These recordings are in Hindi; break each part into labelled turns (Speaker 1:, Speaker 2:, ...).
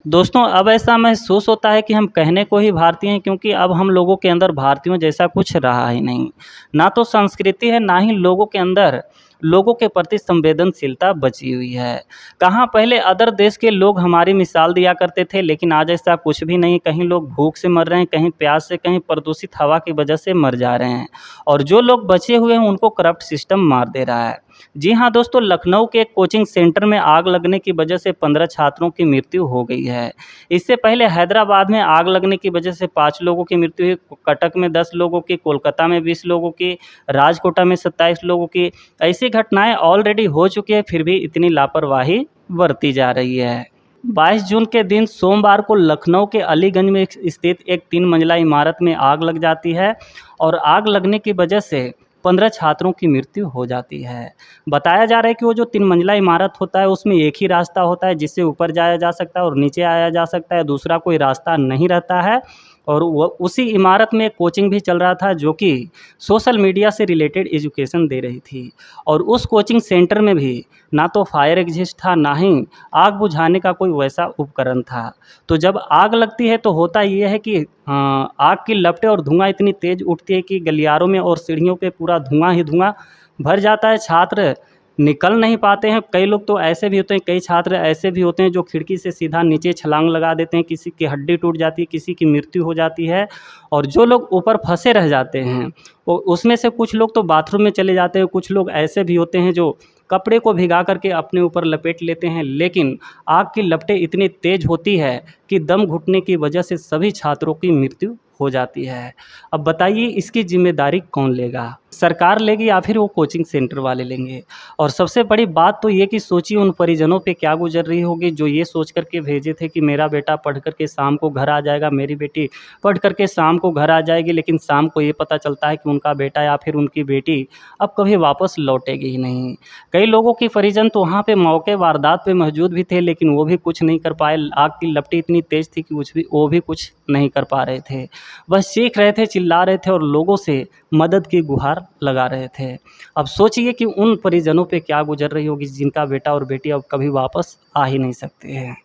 Speaker 1: दोस्तों, अब ऐसा महसूस होता है कि हम कहने को ही भारतीय हैं, क्योंकि अब हम लोगों के अंदर भारतीयों जैसा कुछ रहा ही नहीं। ना तो संस्कृति है, ना ही लोगों के अंदर लोगों के प्रति संवेदनशीलता बची हुई है। कहाँ पहले अदर देश के लोग हमारी मिसाल दिया करते थे, लेकिन आज ऐसा कुछ भी नहीं। कहीं लोग भूख से मर रहे हैं, कहीं प्यास से, कहीं प्रदूषित हवा की वजह से मर जा रहे हैं। और जो लोग बचे हुए हैं उनको करप्ट सिस्टम मार दे रहा है। जी हाँ दोस्तों, लखनऊ के एक कोचिंग सेंटर में आग लगने की वजह से 15 छात्रों की मृत्यु हो गई है। इससे पहले हैदराबाद में आग लगने की वजह से 5 लोगों की मृत्यु हुई, कटक में 10 लोगों की, कोलकाता में 20 लोगों की, राजकोटा में 27 लोगों की। ऐसी घटनाएं ऑलरेडी हो चुकी है, फिर भी इतनी लापरवाही बरती जा रही है। 22 जून के दिन सोमवार को लखनऊ के अलीगंज में स्थित एक 3 मंजिला इमारत में आग लग जाती है और आग लगने की वजह से 15 छात्रों की मृत्यु हो जाती है। बताया जा रहा है कि वो जो 3 मंजिला इमारत होता है उसमें एक ही रास्ता होता है जिससे ऊपर जाया जा सकता है और नीचे आया जा सकता है, दूसरा कोई रास्ता नहीं रहता है। और वो उसी इमारत में एक कोचिंग भी चल रहा था जो कि सोशल मीडिया से रिलेटेड एजुकेशन दे रही थी। और उस कोचिंग सेंटर में भी ना तो फायर एग्जिस्ट था, ना ही आग बुझाने का कोई वैसा उपकरण था। तो जब आग लगती है तो होता ये है कि आग की लपटें और धुआं इतनी तेज़ उठती है कि गलियारों में और सीढ़ियों पे पूरा धुआं ही धुआं भर जाता है। छात्र निकल नहीं पाते हैं। कई लोग तो ऐसे भी होते हैं, कई छात्र ऐसे भी होते हैं जो खिड़की से सीधा नीचे छलांग लगा देते हैं। किसी की हड्डी टूट जाती है, किसी की मृत्यु हो जाती है। और जो लोग ऊपर फंसे रह जाते हैं वो उसमें से कुछ लोग तो बाथरूम में चले जाते हैं। कुछ लोग ऐसे भी होते हैं जो कपड़े को भिगा करके अपने ऊपर लपेट लेते हैं। लेकिन आग की लपटें इतनी तेज़ होती है कि दम घुटने की वजह से सभी छात्रों की मृत्यु हो जाती है। अब बताइए इसकी जिम्मेदारी कौन लेगा? सरकार लेगी या फिर वो कोचिंग सेंटर वाले लेंगे? और सबसे बड़ी बात तो ये कि सोचिए उन परिजनों पे क्या गुजर रही होगी जो ये सोच कर के भेजे थे कि मेरा बेटा पढ़ कर के शाम को घर आ जाएगा, मेरी बेटी पढ़ कर के शाम को घर आ जाएगी। लेकिन शाम को ये पता चलता है कि उनका बेटा या फिर उनकी बेटी अब कभी वापस लौटेगी ही नहीं। कई लोगों की परिजन तो वहाँ पे मौके वारदात पे मौजूद भी थे, लेकिन वो भी कुछ नहीं कर पाए। आग की लपटें इतनी तेज़ थी कि वो भी कुछ नहीं कर पा रहे थे। बस चीख रहे थे, चिल्ला रहे थे और लोगों से मदद की गुहार लगा रहे थे। अब सोचिए कि उन परिजनों पे क्या गुजर रही होगी जिनका बेटा और बेटी अब कभी वापस आ ही नहीं सकते हैं।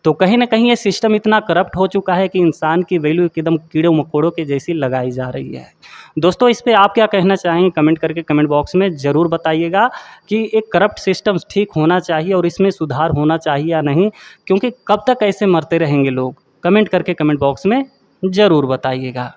Speaker 1: तो कहीं न कहीं ये सिस्टम इतना करप्ट हो चुका है कि इंसान की वैल्यू एकदम कीड़े-मकोड़ों के जैसी लगाई जा रही है। दोस्तों, इस पे आप क्या कहना चाहेंगे? कमेंट करके कमेंट बॉक्स में ज़रूर बताइएगा कि एक करप्ट सिस्टम ठीक होना चाहिए और इसमें सुधार होना चाहिए या नहीं? क्योंकि कब तक ऐसे मरते रहेंगे लोग? कमेंट करके कमेंट बॉक्स में ज़रूर बताइएगा।